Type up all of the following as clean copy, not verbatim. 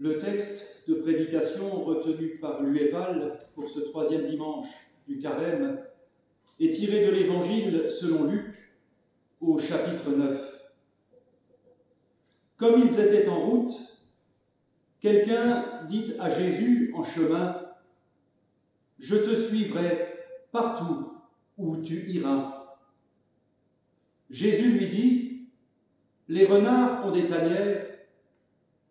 Le texte de prédication retenu par l'UEPAL pour ce troisième dimanche du Carême est tiré de l'Évangile selon Luc au chapitre 9. Comme ils étaient en route, quelqu'un dit à Jésus en chemin : « Je te suivrai partout où tu iras. » Jésus lui dit : « Les renards ont des tanières,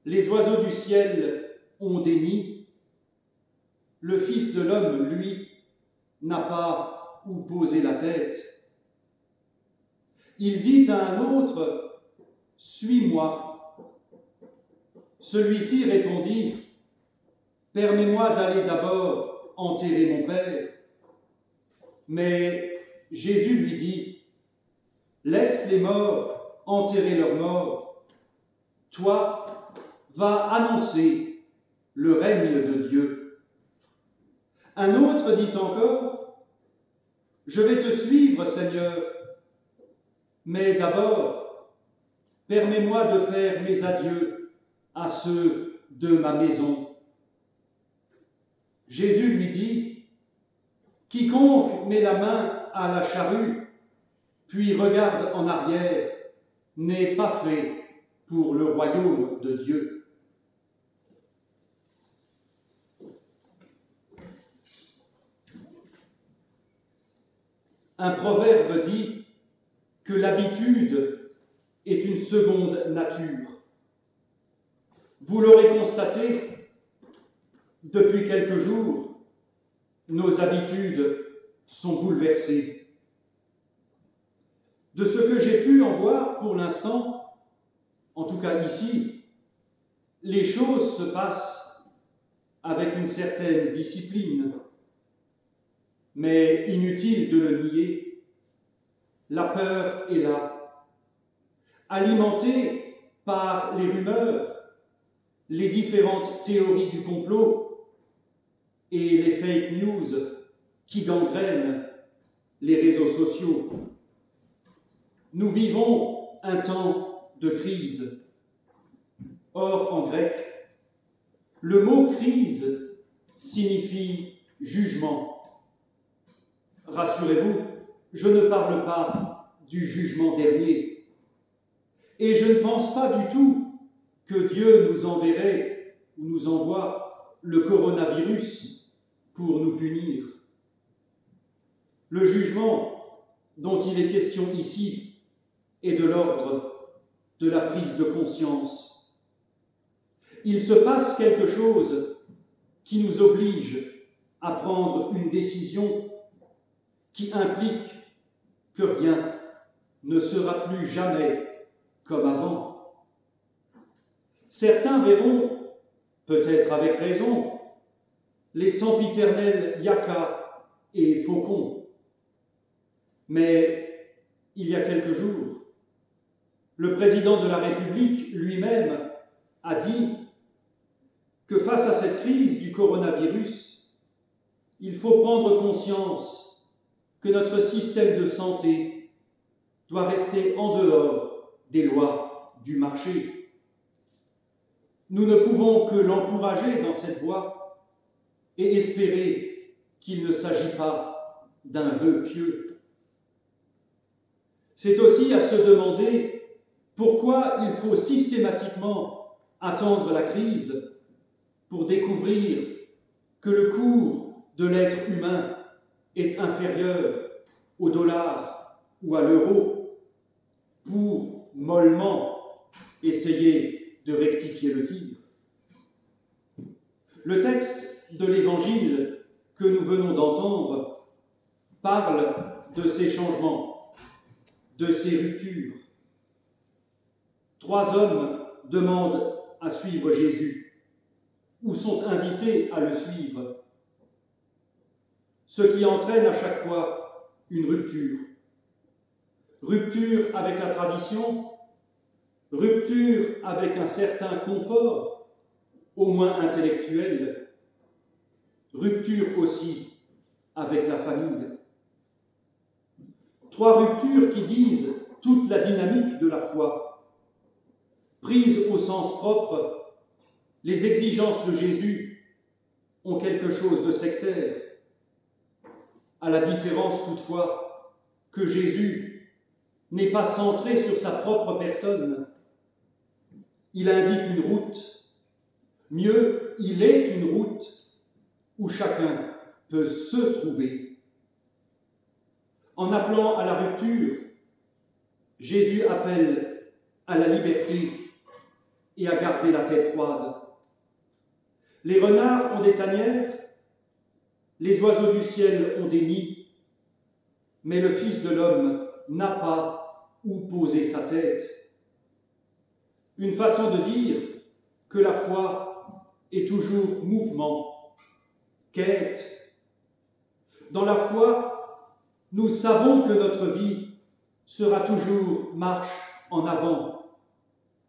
les oiseaux du ciel ont des nids. Le Fils de l'homme, lui, n'a pas où poser la tête. » Il dit à un autre : « Suis-moi. » Celui-ci répondit : « Permets-moi d'aller d'abord enterrer mon père. » Mais Jésus lui dit : « Laisse les morts enterrer leurs morts. Toi, va annoncer le règne de Dieu. » Un autre dit encore : « Je vais te suivre, Seigneur, mais d'abord, permets-moi de faire mes adieux à ceux de ma maison. » Jésus lui dit : « Quiconque met la main à la charrue, puis regarde en arrière, n'est pas fait pour le royaume de Dieu. » Un proverbe dit que l'habitude est une seconde nature. Vous l'aurez constaté, depuis quelques jours, nos habitudes sont bouleversées. De ce que j'ai pu en voir pour l'instant, en tout cas ici, les choses se passent avec une certaine discipline. Mais inutile de le nier, la peur est là, alimentée par les rumeurs, les différentes théories du complot et les fake news qui gangrènent les réseaux sociaux. Nous vivons un temps de crise. Or, en grec, le mot crise signifie jugement. Rassurez-vous, je ne parle pas du jugement dernier. Et je ne pense pas du tout que Dieu nous enverrait ou nous envoie le coronavirus pour nous punir. Le jugement dont il est question ici est de l'ordre de la prise de conscience. Il se passe quelque chose qui nous oblige à prendre une décision qui implique que rien ne sera plus jamais comme avant. Certains verront, peut-être avec raison, les sempiternels yaka et faucons. Mais il y a quelques jours, le président de la République lui-même a dit que face à cette crise du coronavirus, il faut prendre conscience que notre système de santé doit rester en dehors des lois du marché. Nous ne pouvons que l'encourager dans cette voie et espérer qu'il ne s'agit pas d'un vœu pieux. C'est aussi à se demander pourquoi il faut systématiquement attendre la crise pour découvrir que le cours de l'être humain est inférieur au dollar ou à l'euro pour mollement essayer de rectifier le tir. Le texte de l'Évangile que nous venons d'entendre parle de ces changements, de ces ruptures. 3 hommes demandent à suivre Jésus ou sont invités à le suivre, ce qui entraîne à chaque fois une rupture. Rupture avec la tradition, rupture avec un certain confort, au moins intellectuel, rupture aussi avec la famille. 3 ruptures qui disent toute la dynamique de la foi, prise au sens propre, Les exigences de Jésus ont quelque chose de sectaire, à la différence toutefois que Jésus n'est pas centré sur sa propre personne. Il indique une route. Mieux, il est une route où chacun peut se trouver. En appelant à la rupture, Jésus appelle à la liberté et à garder la tête froide. Les renards ont des tanières, les oiseaux du ciel ont des nids, mais le Fils de l'homme n'a pas où poser sa tête. Une façon de dire que la foi est toujours mouvement, quête. Dans la foi, nous savons que notre vie sera toujours marche en avant,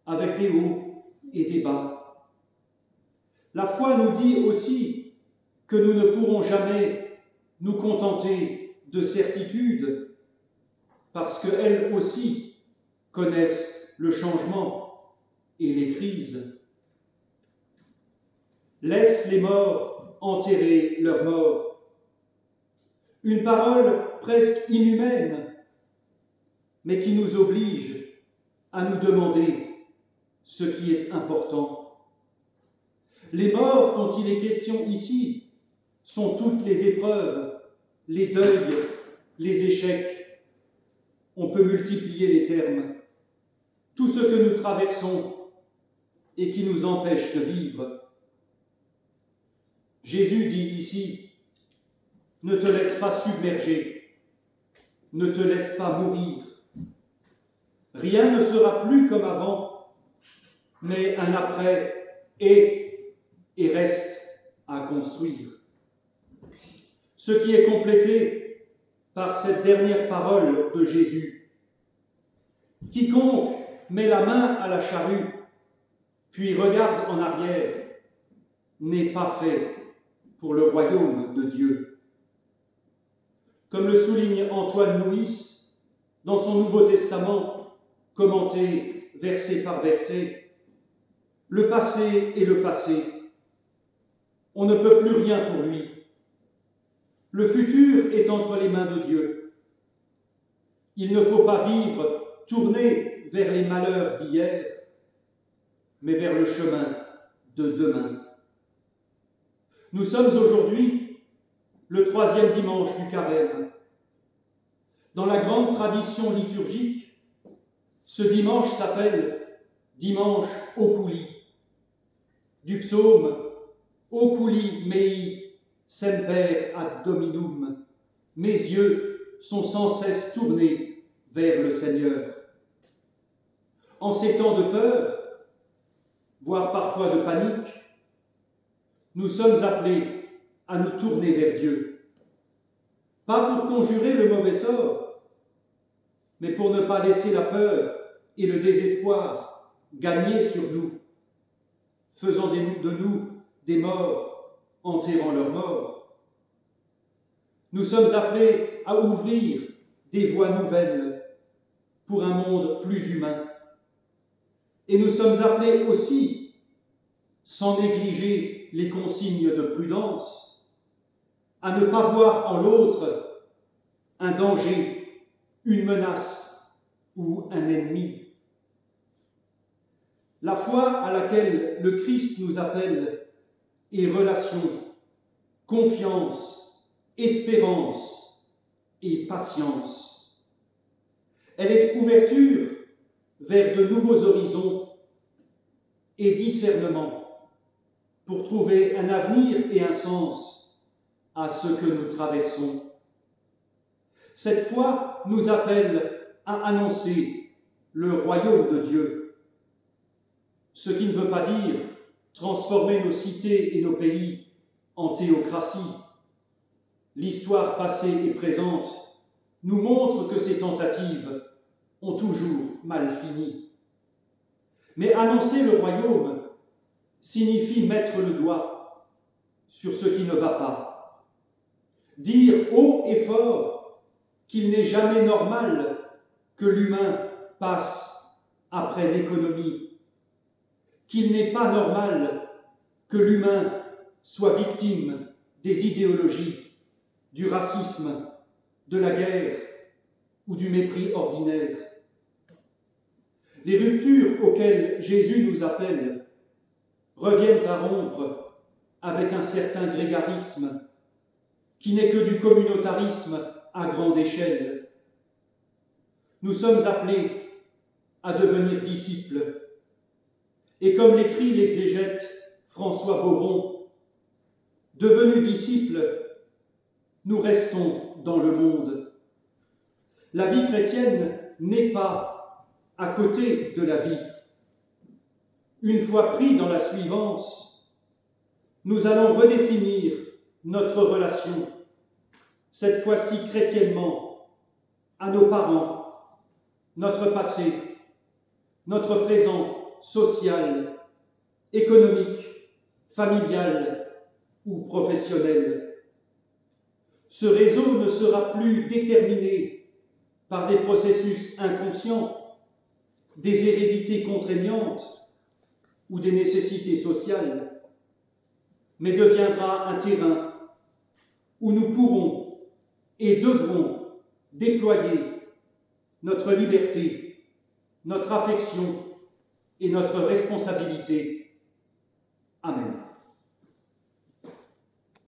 avec des hauts et des bas. La foi nous dit aussi que nous ne pourrons jamais nous contenter de certitudes, parce qu'elles aussi connaissent le changement et les crises. Laisse les morts enterrer leurs morts. Une parole presque inhumaine, mais qui nous oblige à nous demander ce qui est important. Les morts dont il est question ici sont toutes les épreuves, les deuils, les échecs. On peut multiplier les termes. Tout ce que nous traversons et qui nous empêche de vivre. Jésus dit ici, ne te laisse pas submerger, ne te laisse pas mourir. Rien ne sera plus comme avant, mais un après est et reste à construire. Ce qui est complété par cette dernière parole de Jésus. Quiconque met la main à la charrue, puis regarde en arrière, n'est pas fait pour le royaume de Dieu. Comme le souligne Antoine Nuis dans son Nouveau Testament, commenté verset par verset, le passé est le passé. On ne peut plus rien pour lui. Le futur est entre les mains de Dieu. Il ne faut pas vivre tourné vers les malheurs d'hier, mais vers le chemin de demain. Nous sommes aujourd'hui le 3e dimanche du Carême. Dans la grande tradition liturgique, ce dimanche s'appelle dimanche Oculi, du psaume Oculi mei semper ad Dominum. Mes yeux sont sans cesse tournés vers le Seigneur. En ces temps de peur, voire parfois de panique, nous sommes appelés à nous tourner vers Dieu. Pas pour conjurer le mauvais sort, mais pour ne pas laisser la peur et le désespoir gagner sur nous, faisant de nous des morts, enterrant leurs morts. Nous sommes appelés à ouvrir des voies nouvelles pour un monde plus humain. Et nous sommes appelés aussi, sans négliger les consignes de prudence, à ne pas voir en l'autre un danger, une menace ou un ennemi. La foi à laquelle le Christ nous appelle est relation, confiance, espérance et patience. Elle est ouverture vers de nouveaux horizons et discernement pour trouver un avenir et un sens à ce que nous traversons. Cette foi nous appelle à annoncer le royaume de Dieu, ce qui ne veut pas dire transformer nos cités et nos pays en théocratie. L'histoire passée et présente nous montre que ces tentatives ont toujours mal fini. Mais annoncer le royaume signifie mettre le doigt sur ce qui ne va pas. Dire haut et fort qu'il n'est jamais normal que l'humain passe après l'économie, qu'il n'est pas normal que l'humain soit victime des idéologies, du racisme, de la guerre ou du mépris ordinaire. Les ruptures auxquelles Jésus nous appelle reviennent à rompre avec un certain grégarisme qui n'est que du communautarisme à grande échelle. Nous sommes appelés à devenir disciples. Et comme l'écrit l'exégète François Beauron, devenus disciples, nous restons dans le monde. La vie chrétienne n'est pas à côté de la vie. Une fois pris dans la suivance, nous allons redéfinir notre relation, cette fois-ci chrétiennement, à nos parents, notre passé, notre présent social, économique, familial ou professionnel. Ce réseau ne sera plus déterminé par des processus inconscients, des hérédités contraignantes ou des nécessités sociales, mais deviendra un terrain où nous pourrons et devrons déployer notre liberté, notre affection et notre responsabilité